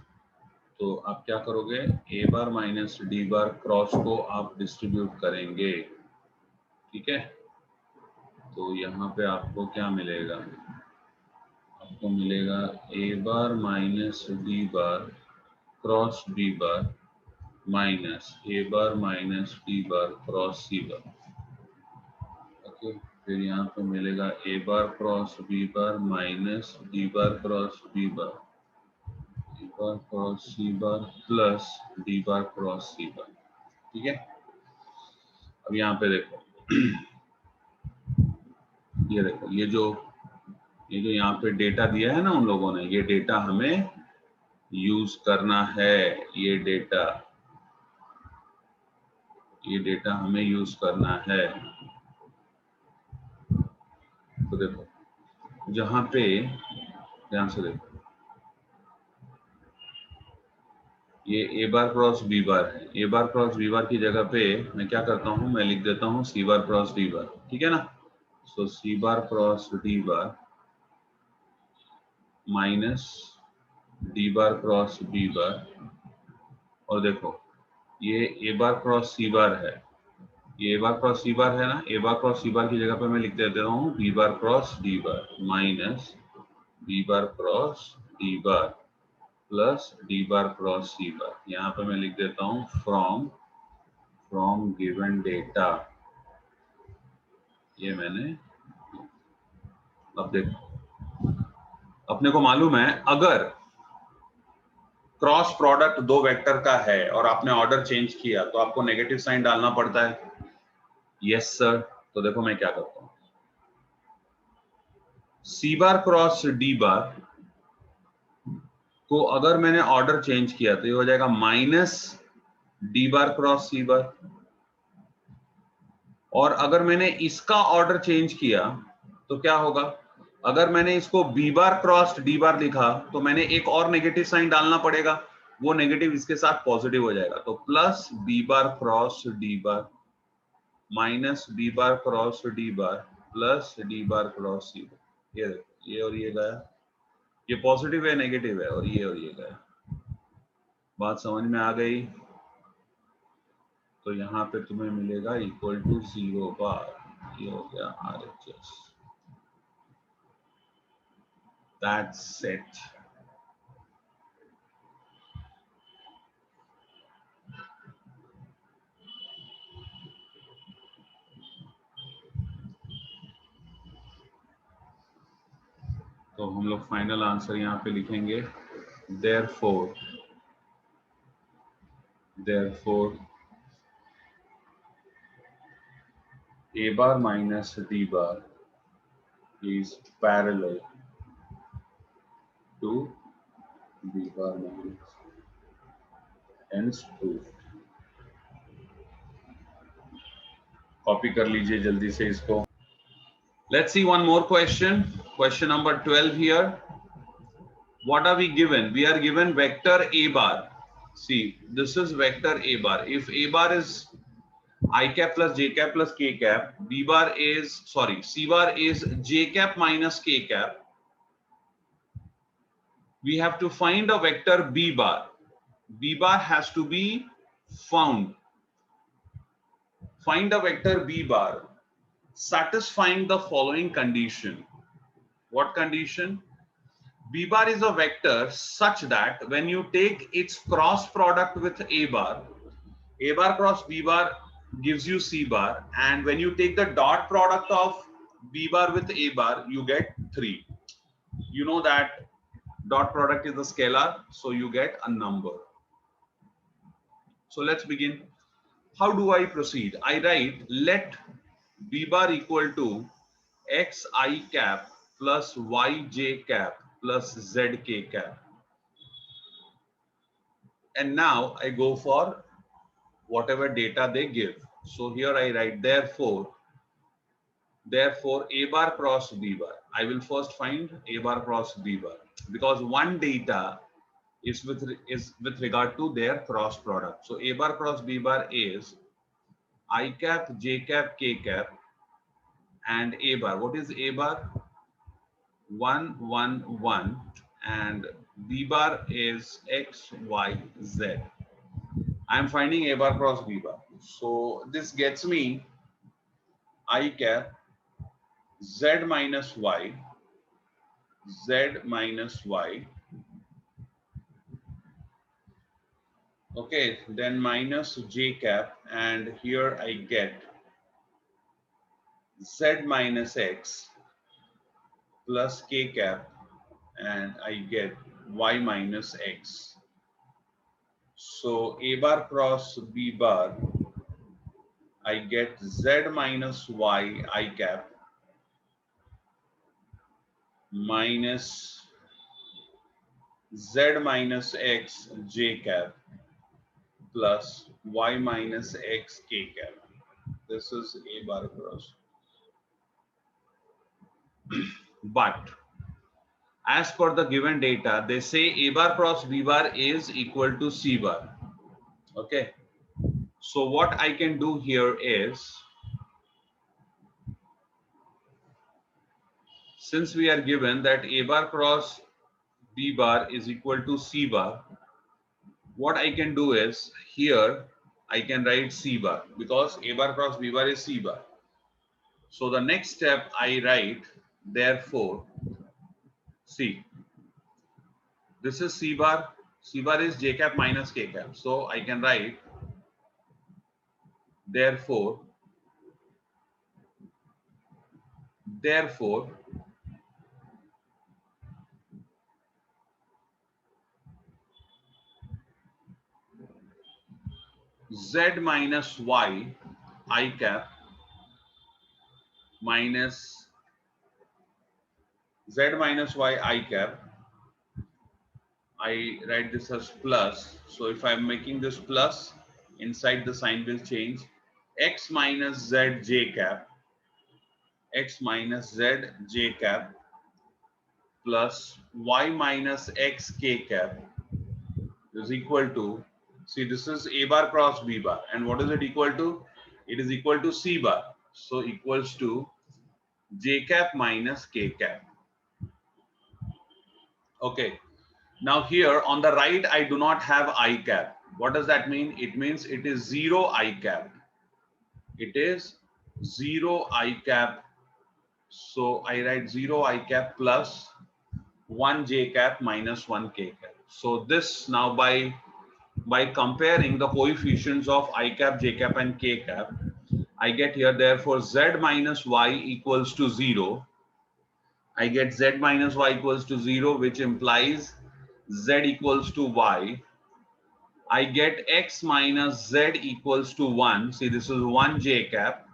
तो आप क्या करोगे? A bar minus D bar cross को आप distribute करेंगे। ठीक है, तो यहाँ पे आपको क्या मिलेगा? आपको मिलेगा A bar minus D bar cross B bar minus A bar minus D bar cross C bar. Okay, फिर यहाँ पे मिलेगा A bar cross B bar minus D bar cross B bar, A bar cross C bar plus D bar cross C bar. ठीक है, अब यहाँ पे देखो, ये देखो, ये जो यहाँ पे डेटा दिया है ना उन लोगों ने, ये डेटा हमें यूज करना है। ये डेटा हमें यूज करना है। तो देखो, जहां पे ध्यान से देखो, ये ए बार क्रॉस बी बार है, ए बार क्रॉस बी बार की जगह पे मैं क्या करता हूं? मैं लिख देता हूं सी बार क्रॉस डी बार। ठीक है ना? So C bar cross D bar minus D bar cross B bar, और देखो ये ए बार क्रॉस सी बार है, ये ए बार क्रॉस सी बार है ना, ए बार क्रॉस सी बार की जगह पे मैं लिख देता हूँ B bar cross D bar minus B bar cross D bar plus D bar cross C bar. यहाँ पे मैं लिख देता हूँ फ्रॉम गिवन डेटा। ये मैंने, अब देखो, अपने को मालूम है अगर क्रॉस प्रोडक्ट दो वेक्टर का है और आपने ऑर्डर चेंज किया तो आपको नेगेटिव साइन डालना पड़ता है। Yes sir. तो देखो मैं क्या करता हूं, सी बार क्रॉस डी बार को अगर मैंने ऑर्डर चेंज किया तो ये हो जाएगा minus D bar cross C बार, और अगर मैंने इसका ऑर्डर चेंज किया तो क्या होगा, अगर मैंने इसको B bar cross D bar लिखा तो मैंने एक और नेगेटिव साइन डालना पड़ेगा, वो नेगेटिव इसके साथ पॉजिटिव हो जाएगा, तो plus B bar cross D bar minus B bar cross D bar plus D bar cross C bar. ये और ये गया, ये पॉजिटिव है नेगेटिव है, और ये गया। बात समझ में आ गई? तो यहाँ पे तुम्हें मिलेगा इक्वल टू 0 बार, ये हो गया RHS। That's it. तो हम लोग फाइनल आंसर यहाँ पे लिखेंगे, therefore a bar minus d bar is parallel to b bar minus, hence proved। Copy कर लीजिए जल्दी से इसको। Let's see one more question. Question number 12 here. What are we given? We are given vector a bar. See, this is vector a bar. If a bar is I cap plus j cap plus k cap, b bar is, sorry, c bar is j cap minus k cap. We have to find a vector b bar. B bar has to be found. Find a vector b bar satisfying the following condition. What condition? B bar is a vector such that when you take its cross product with a bar cross b bar gives you c bar, and when you take the dot product of b bar with a bar, you get 3. You know that dot product is a scalar, so you get a number. So let's begin. How do I proceed? I write let b bar equal to xi cap plus yj cap plus zk cap. And now I go for whatever data they give. So here I write therefore a bar cross b bar. I will first find a bar cross b bar because one data is with regard to their cross product. So a bar cross b bar is I cap, j cap, k cap, and a bar. What is a bar? 1 1 1, and b bar is x y z. I am finding a bar cross b bar. So this gets me I cap z minus y, okay, then minus j cap, and here I get z minus x plus k cap, and I get y minus x. So a bar cross b bar, I get z minus y I cap minus z minus x j cap plus y minus x k cap. This is a bar cross. But as per the given data, they say a bar cross b bar is equal to c bar. Okay. So what I can do here is, since we are given that a bar cross b bar is equal to c bar, what I can do is here I can write c bar because a bar cross b bar is c bar. So the next step I write therefore, see, this is c bar is j cap minus k cap. So I can write therefore Therefore, z minus y I cap minus z minus y I cap, I write this as plus. So if I'm making this plus, inside the sign will change. X minus z j cap, x minus z j cap plus y minus x k cap is equal to, see, this is a bar cross b bar, and what is it equal to? It is equal to c bar. So equals to j cap minus k cap. Okay. Now here on the right, I do not have I cap. What does that mean? It means it is 0 I cap. It is 0 I cap. So I write 0 I cap plus 1 j cap minus 1 k cap. So this now by comparing the coefficients of I cap, j cap and k cap, I get here therefore z minus y equals to 0. I get z minus y equals to 0, which implies z equals to y. I get x minus z equals to 1. See, this is 1 j cap.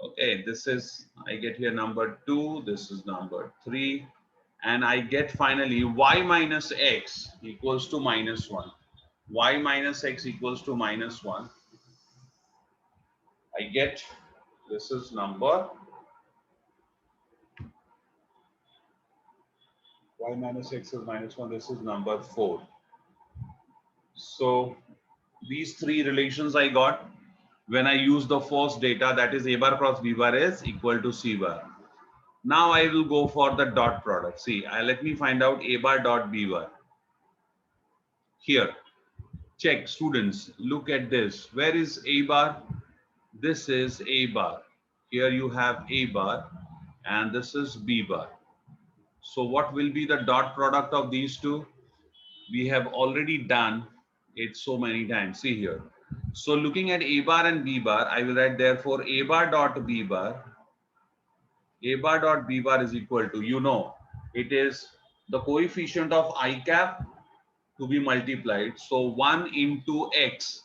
Okay, this is, I get here number 2, this is number 3. And I get finally y minus x equals to minus 1. Y minus x equals to minus 1. I get, this is number, y minus x is minus 1, this is number 4. So these three relations I got when I use the first data, that is a bar cross b bar is equal to c bar. Now I will go for the dot product. See, let me find out a bar dot b bar. Here, check students, look at this. Where is a bar? This is a bar. Here you have a bar and this is b bar. So what will be the dot product of these two? We have already done it so many times. See here. So looking at a bar and b bar, I will write therefore a bar dot b bar. A bar dot b bar is equal to, you know, it is the coefficient of I cap to be multiplied. So 1 into x,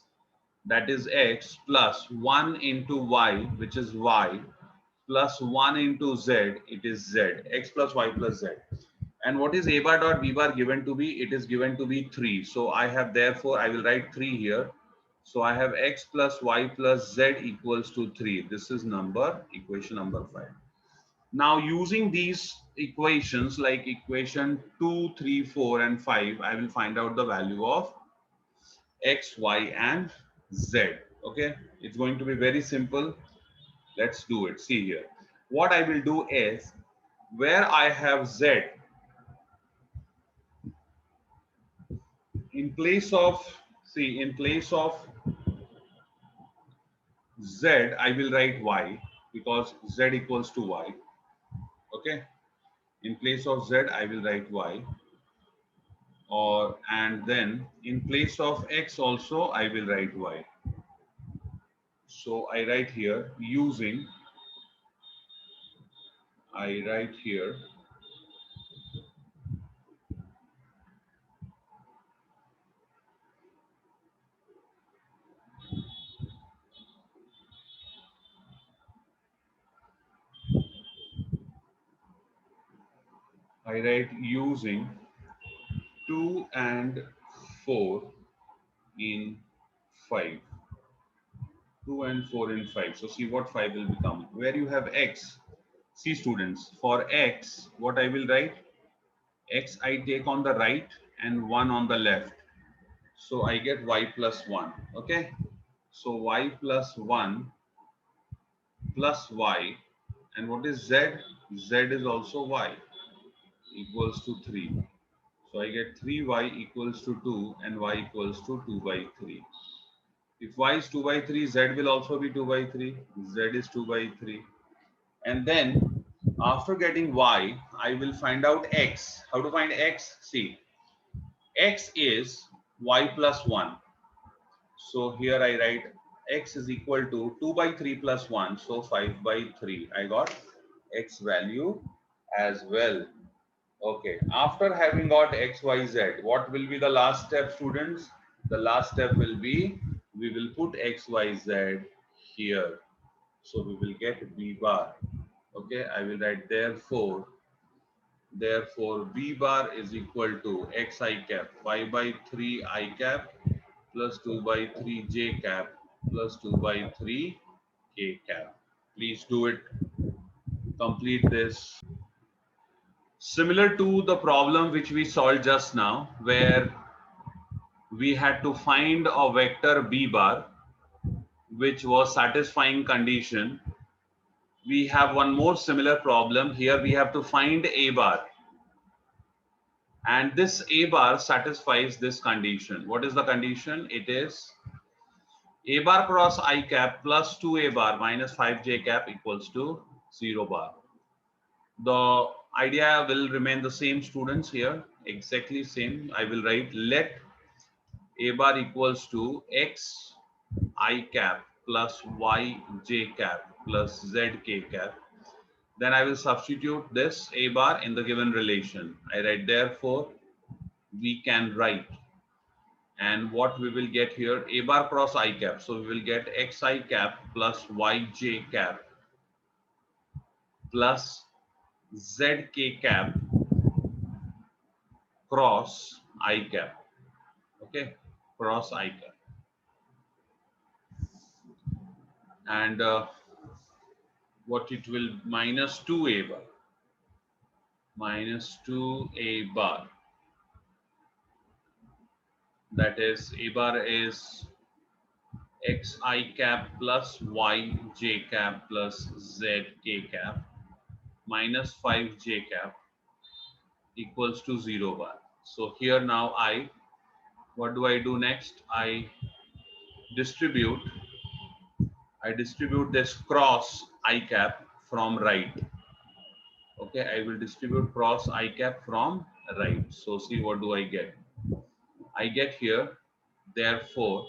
that is x, plus 1 into y, which is y, plus 1 into z, it is z, x plus y plus z. And what is a bar dot b bar given to be? It is given to be 3. So I have, therefore, I will write 3 here. So I have x plus y plus z equals to 3. This is equation number 5. Now using these equations like equation 2, 3, 4 and 5, I will find out the value of x, y and z. Okay, it's going to be very simple. Let's do it. See here. What I will do is, where I have z, in place of, see, in place of z, I will write y because z equals to y. Okay. In place of z, I will write y. And then in place of x also, I will write y. So I write here using, I write here using 2 and 4 in 5. 2 and 4 in 5. So see what 5 will become. Where you have x, see students, for x, what I will write? X I take on the right and 1 on the left. So I get y plus 1. Okay. So y plus 1 plus y. And what is z? Z is also y equals to 3. So I get 3y equals to 2 and y equals to 2 by 3. If y is 2 by 3, z will also be 2 by 3. Z is 2 by 3. And then after getting y, I will find out x. How to find x? See, x is y plus 1. So here I write x is equal to 2 by 3 plus 1. So 5 by 3. I got x value as well. Okay, after having got x, y, z, what will be the last step, students? The last step will be, we will put x, y, z here. So we will get b bar. Okay, I will write therefore b bar is equal to x I cap 5 by 3 I cap plus 2 by 3 j cap plus 2 by 3 k cap. Please do it, complete this. Similar to the problem which we solved just now, where we had to find a vector b bar which was satisfying condition. We have one more similar problem here. We have to find a bar, and this a bar satisfies this condition. What is the condition? It is a bar cross I cap plus 2a bar minus 5j cap equals to 0 bar. The idea will remain the same, students, here, exactly same. I will write let a bar equals to x I cap plus y j cap plus z k cap. Then I will substitute this a bar in the given relation. I write therefore we can write, and what we will get here, a bar cross I cap. So we will get x I cap plus y j cap plus z k cap cross I cap. Okay, cross I cap. And what it will, minus 2a bar. Minus 2a bar. That is, a bar is x I cap plus y j cap plus z k cap minus 5j cap equals to 0 bar. So here now what do I do next? I distribute this cross I cap from right. Okay, I will distribute cross I cap from right. So see, what do I get? I get here, therefore,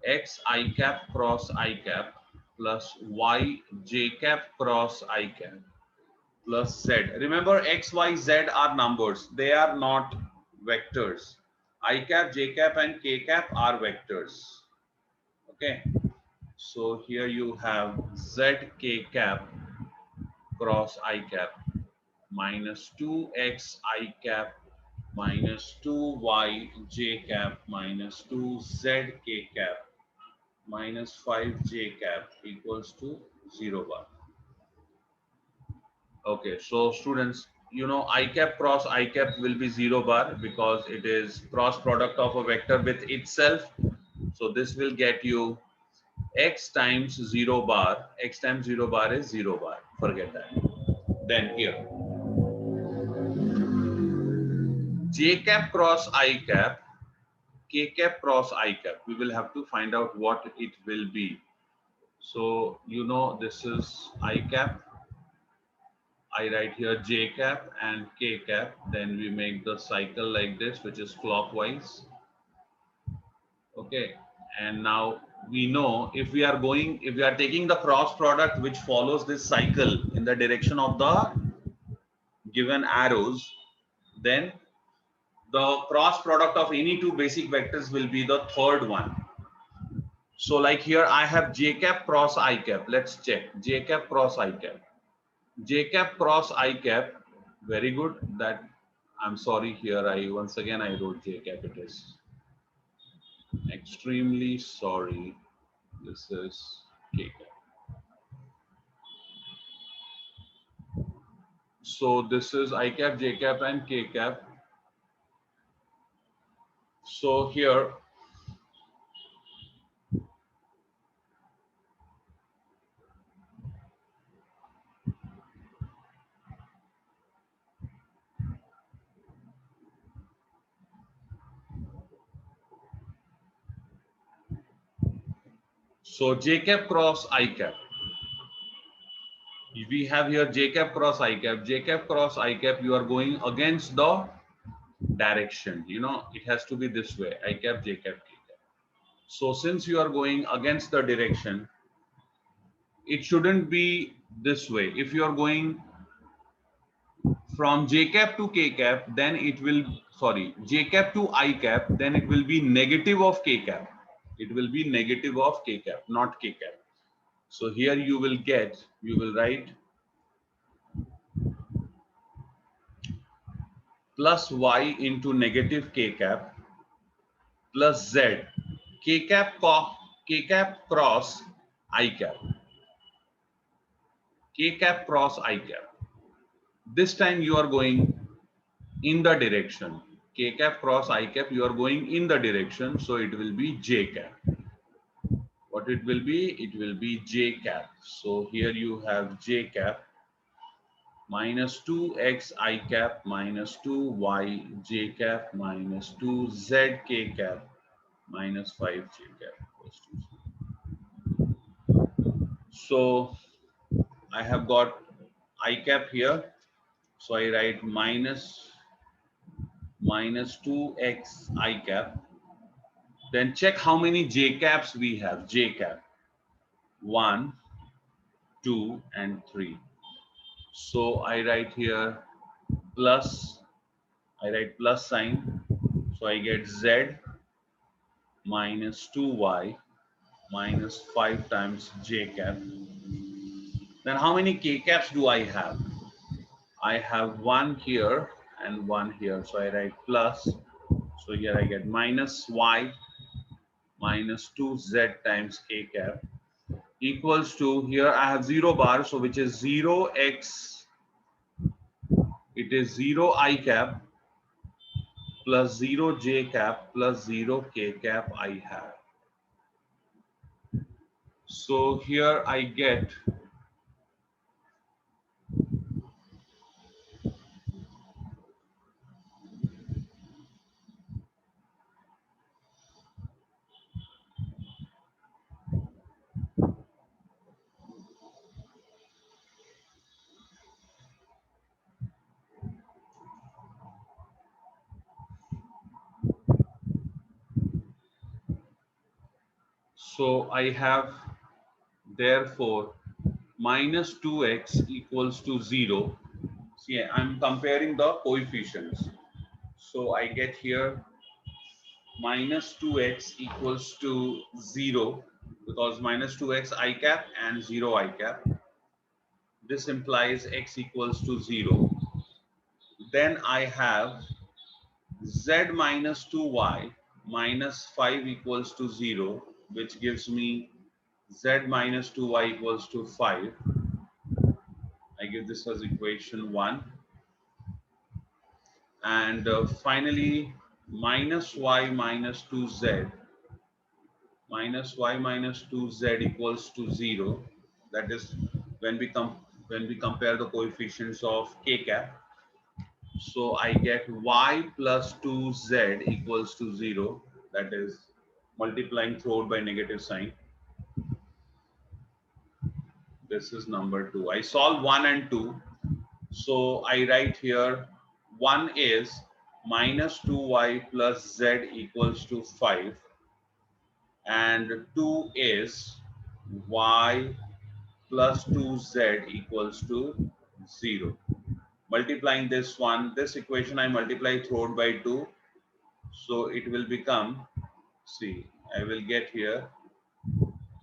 x I cap cross I cap plus y j cap cross I cap plus z. Remember, x, y, z are numbers. They are not vectors. I cap, j cap and k cap are vectors. Okay. So here you have z k cap cross I cap minus 2x I cap minus 2y j cap minus 2z k cap minus 5j cap equals to 0 bar. Okay, so students, you know, I cap cross I cap will be 0 bar because it is cross product of a vector with itself. So this will get you x times 0 bar. X times 0 bar is 0 bar. Forget that. Then here, j cap cross I cap, k cap cross I cap. We will have to find out what it will be. So, you know, this is I cap. I write here j cap and k cap. Then we make the cycle like this, which is clockwise. Okay. And now we know if we are taking the cross product which follows this cycle in the direction of the given arrows, then the cross product of any two basic vectors will be the third one. So like here I have j cap cross I cap. Let's check j cap cross I cap. J cap cross I cap, very good. That, I'm sorry, here I once again I wrote j cap. It is extremely sorry. This is k cap. So this is I cap, j cap and k cap. So here so j cap cross I cap. We have here j cap cross I cap. J cap cross I cap, you are going against the direction. You know, it has to be this way. I cap, j cap, k cap. So since you are going against the direction, it shouldn't be this way. If you are going from j cap to k cap, then it will, sorry, j cap to I cap, then it will be negative of k cap. It will be negative of k cap, not k cap. So here you will get, you will write plus y into negative k cap plus z k cap cross I cap, k cap cross I cap. This time you are going in the direction k cap cross I cap, you are going in the direction, so it will be j cap. What it will be? It will be j cap. So here you have j cap minus 2x I cap minus 2y j cap minus 2z k cap minus 5 j cap equals to 0. So I have got I cap here. So I write minus 2x I cap. Then check how many j caps we have. J cap 1, 2, and 3. So I write here plus, I write plus sign. So I get z minus 2y minus 5 times j cap. Then how many k caps do I have? I have one here and one here. So I write plus. So here I get minus y minus 2z times k cap equals to, here I have 0 bar, so which is 0x, it is 0 I cap plus 0 j cap plus 0 k cap I have. So here I get so I have therefore minus 2x equals to 0. See, I'm comparing the coefficients. So I get here minus 2x equals to 0 because minus 2x I cap and 0 I cap. This implies x equals to 0. Then I have z minus 2y minus 5 equals to 0, which gives me z minus 2y equals to 5. I give this as equation 1. And finally, minus y minus 2z minus 2z equals to 0. That is when we compare the coefficients of k cap. So I get y plus 2z equals to 0. That is multiplying throughout by negative sign. This is number 2. I solve 1 and 2. So I write here 1 is minus 2y plus z equals to 5. And 2 is y plus 2z equals to 0. Multiplying this one, this equation I multiply throughout by 2. So it will become, see, I will get here,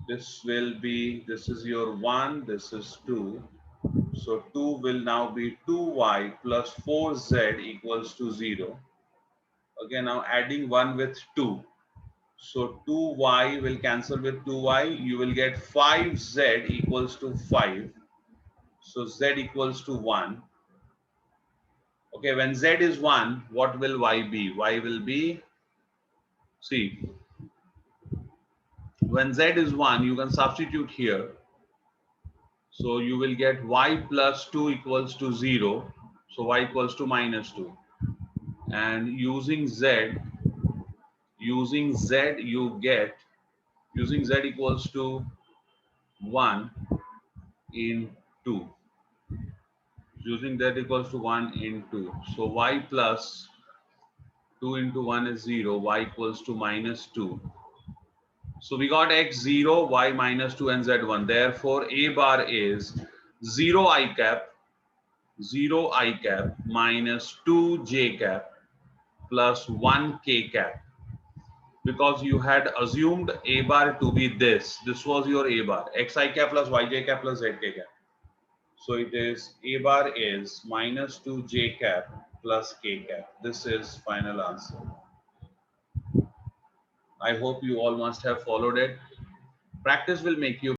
this will be, this is your 1, this is 2. So 2 will now be 2y plus 4z equals to 0. Okay, now adding 1 with 2. So 2y will cancel with 2y. You will get 5z equals to 5. So z equals to 1. Okay, when z is 1, what will y be? Y will be, see, when z is 1, you can substitute here. So you will get y plus 2 equals to 0. So y equals to minus 2. And using z you get, using z equals to 1 in 2. Using that equals to 1 in 2. So y plus 2 into 1 is 0. Y equals to minus 2. So we got x 0, y minus 2, and z 1. Therefore, a bar is 0 I cap, 0 I cap minus 2 j cap plus 1 k cap, because you had assumed a bar to be this. This was your a bar, xi cap plus yj cap plus zk cap. So it is a bar is minus 2 j cap plus k cap. This is final answer. I hope you all must have followed it. Practice will make you